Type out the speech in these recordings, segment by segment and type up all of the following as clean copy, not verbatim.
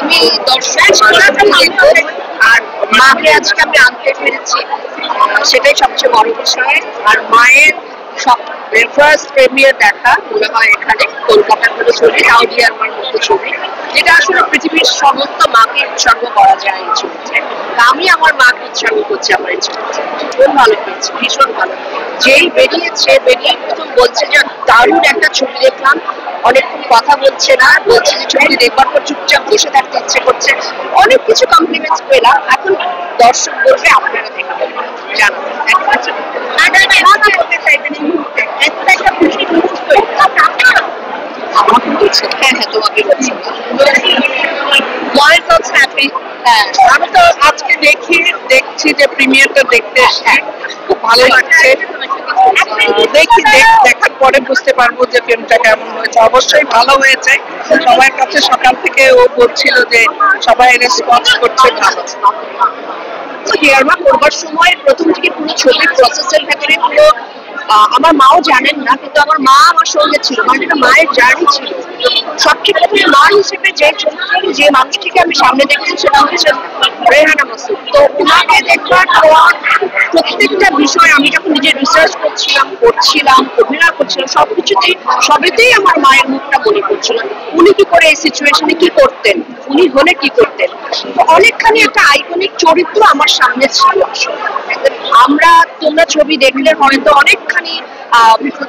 আমি দর্শক আর মাকে আজকে আমি আনতে পেরেছি, সেটাই সবচেয়ে বড় বিষয়। আর মায়ের সব ফার্স্ট প্রিমিয়ার দেখা মনে হয় এখানে কলকাতার মধ্যে ছবি, আউডিয়ারমার মধ্যে ছবি, যেটা আসলে পৃথিবীর সমস্ত মাকে উৎসর্গ করা যায় এই ছবিতে। আমি আমার মাকে উৎসর্গ করছি আমার এই ছবিতে। ভীষণ ভালো হয়েছে, ভীষণ ভালো। যেই বেরিয়ে প্রথম বলছে যে দারুণ একটা ছবি দেখলাম, অনেকক্ষণ কথা বলছে না, বলছে যে ছবিটি দেখবার পর চুপচাপ বসে থাকতে ইচ্ছে করছে, অনেক কিছু কমপ্লিমেন্টস পেলাম। এখন দর্শক বলবে, আপনারা দেখবেন, জানো বলতে চাইবেন এই মুহূর্তে একটা খুশি মুহূর্ত আমাকে বলছে। হ্যাঁ হ্যাঁ, তোমাকে বলছি। হ্যাঁ, আমি তো আজকে দেখছি যে প্রিমিয়ারটা দেখতে খুব ভালো লাগছে। দেখার পরে বুঝতে পারবো যে ফিল্মটা কেমন হয়েছে। অবশ্যই ভালো হয়েছে, সবার কাছে সকাল থেকে ও বলছিল যে সবাই রেসপন্স করছে ভালো। হিয়ারমা করবার সময় প্রথম থেকে পুরো ছবির প্রসেসের ভেতরে পুরো আমার মাও জানেন না, কিন্তু আমার মা আমার সঙ্গে ছিল, মানে এটা মায়ের জার্নি ছিল। সবচেয়ে প্রথমে মা হিসেবে যে মানুষটিকে আমি সামনে দেখছি সেটা হচ্ছে রেহানা মাসুদ। তো ওনাকে দেখবার পর প্রত্যেকটা বিষয় আমি যখন নিজে রিসার্চ করছিলাম, অভিনয় করছিলাম, সবেতেই আমার মায়ের মুখটা মনে পড়ছিল। উনি কি করে এই সিচুয়েশনে কি করতেন, উনি হলে কি করতেন। অনেকখানি একটা আইকনিক চরিত্র আমার সামনে ছিল। তোমরা ছবি দেখলে হয়তো অনেকখানি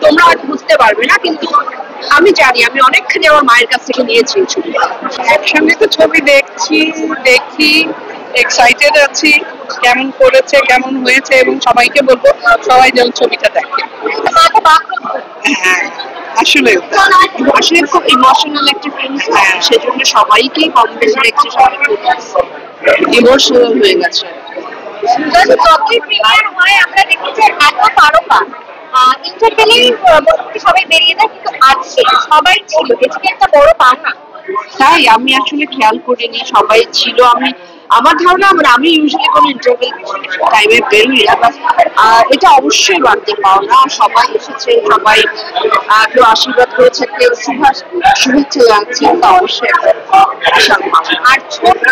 তোমরা হয়তো বুঝতে পারবে না, কিন্তু আমি জানি আমি অনেকখানি আমার মায়ের কাছ থেকে নিয়েছি ছবি। একসঙ্গে তো ছবি দেখি এক্সাইটেড আছি কেমন করেছে, কেমন হয়েছে, এবং সবাইকে বলবো সবাই যেন ছবিটা দেখে। হ্যাঁ, আসলে খুব ইমোশনাল একটা ফিল্ম, সেজন্য সবাইকেই কম বেশি দেখছে, সবাই ইমোশনাল হয়ে গেছে। আমরা দেখেছি এত তারকা সবাই বেরিয়ে যায়, কিন্তু আজকে সবাই ছিল, এটা একটা বড় পাওনা। তাই আমি আসলে খেয়াল করিনি সবাই ছিল। আমার ধারণা আমি ইউজুয়ালি কোনো ইন্টারভিউ টাইমে বেরোই না, এটা অবশ্যই বাড়তে পাওনা। সবাই এসেছে, সবাই কেউ আশীর্বাদ করেছে, কেউ শুভেচ্ছা জানাচ্ছে, অবশ্যই। আর ছোট্ট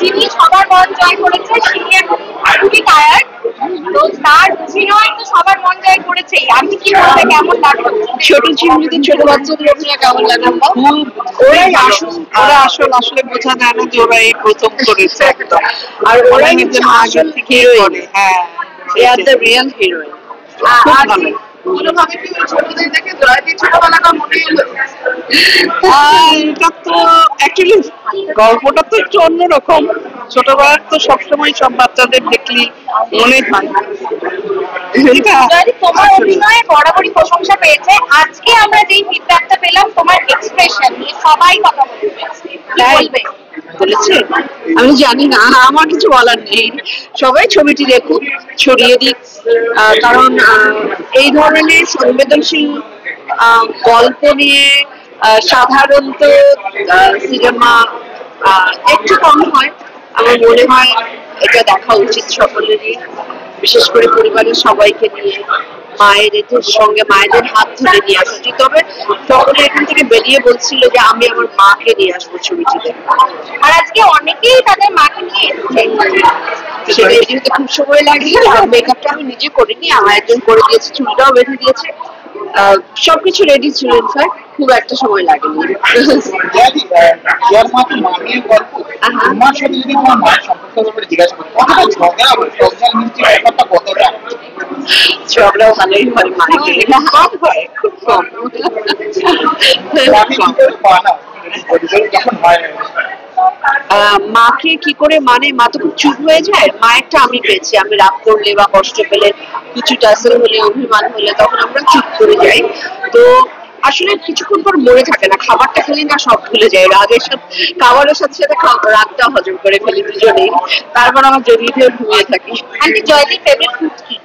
যিনি সবার মন জয় করেছে, তিনি এখন খুবই টায়ার্ড, তো তার অভিনয় তো সবার মন জয় করেছে। আমি কি বলতে কেমন লাগলো ছোট চিংড়িতে ছোট বাচ্চাদের অভিনয় কেমন লাগলো? ওরা আসলে বোঝা যায় না যে ওরা এই প্রথম করেছে একদম, আর ওরা কিন্তু আগে থেকে করে। হ্যাঁ, they are the real heroine. খুব ভালো। কোনোভাবে কি ছোটদের দেখে জয়দীপ ছোটবেলাটা মনে হলো? এটা তো অ্যাকচুয়ালি গল্পটা তো একটু অন্যরকম। ছোটবেলার তো সবসময় সব বাচ্চাদের দেখলি মনে হয়। তোমার অভিনয়ে বরাবরই প্রশংসা পেয়েছে, আজকে আমরা যেই ফিডব্যাকটা পেলাম তোমার এক্সপ্রেশন নিয়ে সবাই কথা বলবে বলেছে। আমি জানি না, আমার কিছু বলার নেই। সবাই ছবিটি দেখুক, ছড়িয়ে দিক, কারণ এই ধরনের সংবেদনশীল গল্প নিয়ে সাধারণত সিনেমা একটু কম হয়। আমার মনে হয় এটা দেখা উচিত সকলেরই, বিশেষ করে পরিবারের সবাইকে নিয়ে মায়েদের হাত ধরে নিয়ে আসা উচিত। তবে সকলে এখান থেকে বেরিয়ে বলছিল যে আমি আমার মাকে নিয়ে আসবো ছবিটিতে, আর আজকে অনেকেই তাদের মাকে নিয়ে এসেছে। সেটা যেহেতু খুব সময় লাগে, মেকআপটা আমি নিজে করিনি, আমার একজন করে দিয়েছে, চুলটাও বেঁধে দিয়েছে, সবকিছু রেডি ছিল। ইনফ্যাক্ট খুব একটা সময় লাগেনি। ঝগড়াও ভালোই হয়, হয় খুব কম। মাকে কি করে মানে, মা তো খুব চুপ হয়ে যায়। মায়েরটা আমি পেয়েছি, আমি রাগ করলে বা কষ্ট পেলে, কিছু টাসেল হলে, অভিমান হলে, তখন আমরা চুপ করে যাই। তো আসলে কিছুক্ষণ পর মনে থাকে না, খাবারটা খেলে না সব ভুলে যায়, খাবারের সাথে সাথে রাগটা হজম করে ফেলি দুজনেই, তারপর আমার জড়িয়ে ধরে ঘুমিয়ে থাকি। আন্টি জয়দীর ফেভারিট ফুড কি?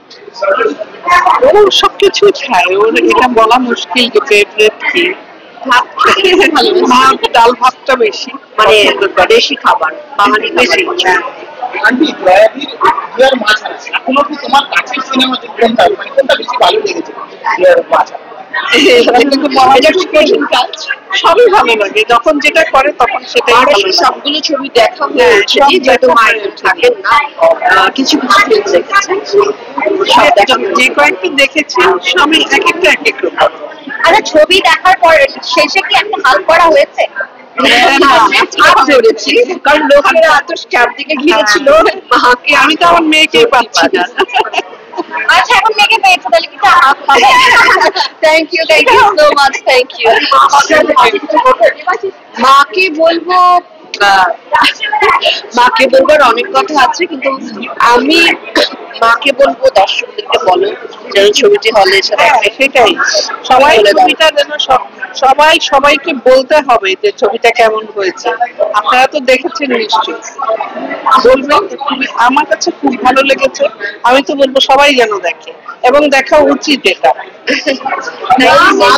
ও সবকিছু খায়, ওর এটা বলা মুশকিল যে ফেভারিট কি। ভাত, ডাল ভাতটা বেশি, মানে বেশি খাবার, বাঙালি বেশি। আন্টি জয়াদির মাছ এখনো কি তোমার কাছের সিনেমা কোনটা, মানে কোনটা বেশি ভালো লেগেছে? এটা খুব কঠিন কাজ। সবই ভালো লাগে, যখন যেটা করে তখন সেটাই ভালো লাগে। সবগুলো ছবি দেখা হয়ে হ্যাঁ, ওঠেনি, সব যেহেতু দেখা মায়ের হয়ে ওঠেনি। থাকেন না, কিছু কিছু ফিল্ম দেখেছেন, সব দেখা হয়ে যে ওঠেনি। কয়েকটা দেখেছি সবই এক একটা এক এক রকম। আচ্ছা, ছবি দেখার পর শেষে কি একটা হাত করা হয়েছে? হাত ধরেছি, কারণ লোকেরা এত স্ক্যাম দিকে ঘিরেছিল মাকে। আমি তো আমার মেয়েকেই পাচ্ছি না। আচ্ছা, এখন মেয়েকে পেয়েছো, তাহলে কি হাত হবে? Thank you so much, thank you. মাকে বলবো, আহ, মাকে বলবার অনেক কথা আছে, কিন্তু আমি মাকে বলবো দর্শকদেরকে বলো যেন ছবিটি হলে এসে হ্যাঁ, দেখে। সেটাই, সবাই বলে দাও। ছবিটা যেন সবাই সবাইকে বলতে হবে যে ছবিটা কেমন হয়েছে। আপনারা তো দেখেছেন নিশ্চয়ই, বলবেন যে আমার কাছে খুব ভালো লেগেছে। আমি তো বলবো সবাই যেন দেখে, এবং দেখা উচিত এটা। মা